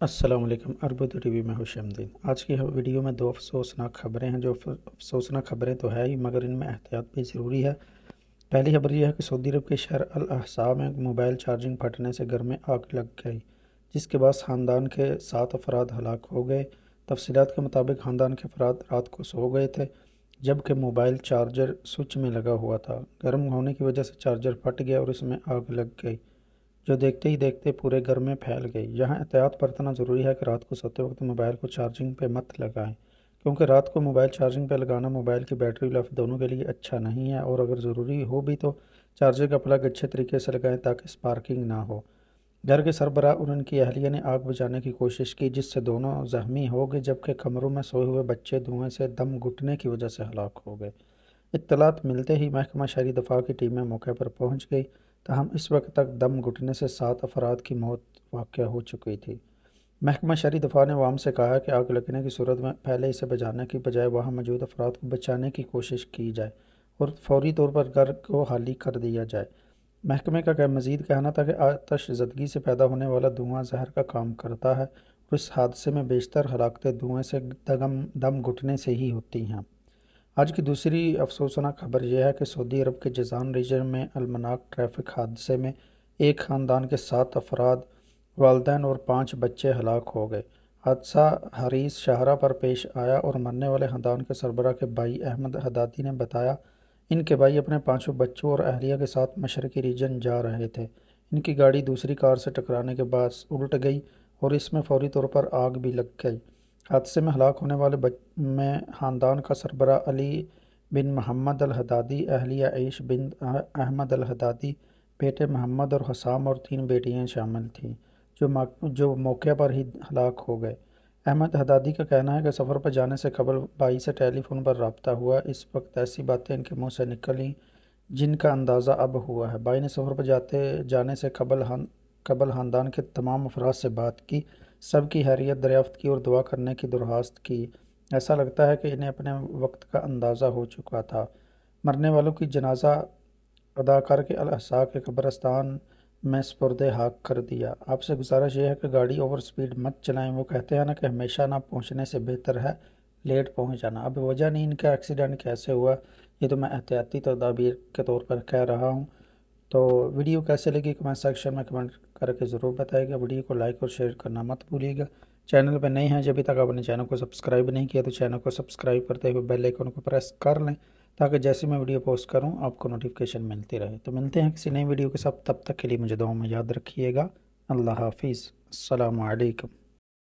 السلام علیکم اربد T V میں خوش آمدید۔ آج کی ویڈیو میں دو افسوسناک خبریں ہیں۔ جو افسوسناک خبریں تو ہے ہی مگر ان میں احتیاط بھی ضروری ہے۔ پہلی خبر یہ ہے کہ سعودی عرب کے شہر الاحساء میں موبائل چارجنگ پھٹنے سے گھر میں آگ لگ گئی، جس کے بعد خاندان کے 7 افراد ہلاک ہو گئے۔ تفصیلات کے مطابق خاندان کے افراد رات کو سو گئے تھے جبکہ موبائل چارجر سوئچ میں لگا ہوا تھا۔ گرم ہونے کی وجہ سے چارجر پھٹ گیا اور اس میں آگ لگ گئی جو دیکھتے ہی دیکھتے پورے گھر میں پھیل گئی۔ یہاں احتیاط برتنا ضروری ہے کہ رات کو سوتے وقت موبائل کو چارجنگ پہ مت لگائیں، کیونکہ رات کو موبائل چارجنگ پہ لگانا موبائل کی بیٹری لائف دونوں کے لیے اچھا نہیں ہے، اور اگر ضروری ہو بھی تو چارجر کا پلگ اچھے طریقے سے لگائیں تاکہ سپارکنگ نہ ہو۔ گھر کے سربراہ اور ان کی اہلیہ نے آگ بجھانے کی کوشش کی جس سے دونوں زخمی ہو گئے، جبکہ کمروں میں سوئے ہوئے بچے دھوئیں سے دم گھٹنے کی وجہ سے ہلاک ہو گئے۔ اطلاعات ملتے ہی محکمہ شہری دفاع کی ٹیمیں موقع پر پہنچ گئی، تاہم اس وقت تک دم گھٹنے سے 7 افراد کی موت واقع ہو چکی تھی۔ محکمہ شہری دفاع نے عوام سے کہا ہے کہ آگ لگنے کی صورت میں پہلے اسے بجھانے کی بجائے وہاں موجود افراد کو بچانے کی کوشش کی جائے اور فوری طور پر گھر کو خالی کر دیا جائے۔ محکمے کا مزید کہنا تھا کہ آتش زدگی سے پیدا ہونے والا دھواں زہر کا کام کرتا ہے اور اس حادثے میں بیشتر ہلاکتیں دھوئیں سے دم گھٹنے سے ہی ہوتی ہیں۔ آج کی دوسری افسوسناک خبر یہ ہے کہ سعودی عرب کے جازان ریجن میں المناک ٹریفک حادثے میں ایک خاندان کے 7 افراد، والدین اور 5 بچے ہلاک ہو گئے۔ حادثہ حریث شاہراہ پر پیش آیا اور مرنے والے خاندان کے سربراہ کے بھائی احمد حدادی نے بتایا ان کے بھائی اپنے 5 بچوں اور اہلیہ کے ساتھ مشرقی ریجن جا رہے تھے۔ ان کی گاڑی دوسری کار سے ٹکرانے کے بعد الٹ گئی اور اس میں فوری طور پر آگ بھی لگ گئی۔ حادثے میں ہلاک ہونے والے میں خاندان کا سربراہ علی بن محمد الحدادی، اہلیہ عیش بنت احمد الحدادی، بیٹے محمد اور حسام اور 3 بیٹیاں شامل تھیں جو موقع پر ہی ہلاک ہو گئے۔ احمد حدادی کا کہنا ہے کہ سفر پر جانے سے قبل بھائی سے ٹیلی فون پر رابطہ ہوا، اس وقت ایسی باتیں ان کے منہ سے نکلیں جن کا اندازہ اب ہوا ہے۔ بھائی نے سفر پر جانے سے قبل خاندان کے تمام افراد سے بات کی، سب کی خیریت دریافت کی اور دعا کرنے کی درخواست کی۔ ایسا لگتا ہے کہ انہیں اپنے وقت کا اندازہ ہو چکا تھا۔ مرنے والوں کی جنازہ ادا کر کے الاحساء کے قبرستان میں سپرد خاک کر دیا۔ آپ سے گزارش یہ ہے کہ گاڑی اوور سپیڈ مت چلائیں۔ وہ کہتے ہیں نا کہ ہمیشہ نہ پہنچنے سے بہتر ہے لیٹ پہنچ جانا۔ اب وجہ نہیں ان کا ایکسیڈنٹ کیسے ہوا، یہ تو میں احتیاطی تدابیر کے طور پر کہہ رہا ہوں۔ تو ویڈیو کیسے لگی کمنٹ سیکشن میں کمنٹ کر کے ضرور بتائے گا۔ ویڈیو کو لائک اور شیئر کرنا مت بھولیے گا۔ چینل پہ نئے ہیں، جب تک آپ نے چینل کو سبسکرائب نہیں کیا تو چینل کو سبسکرائب کرتے ہوئے بیل آئیکن کو پریس کر لیں تاکہ جیسے میں ویڈیو پوسٹ کروں آپ کو نوٹیفیکیشن ملتی رہے۔ تو ملتے ہیں کسی نئی ویڈیو کے ساتھ، تب تک کے لیے مجھے دعاؤں میں یاد رکھیے گا۔ اللہ حافظ، السلام علیکم۔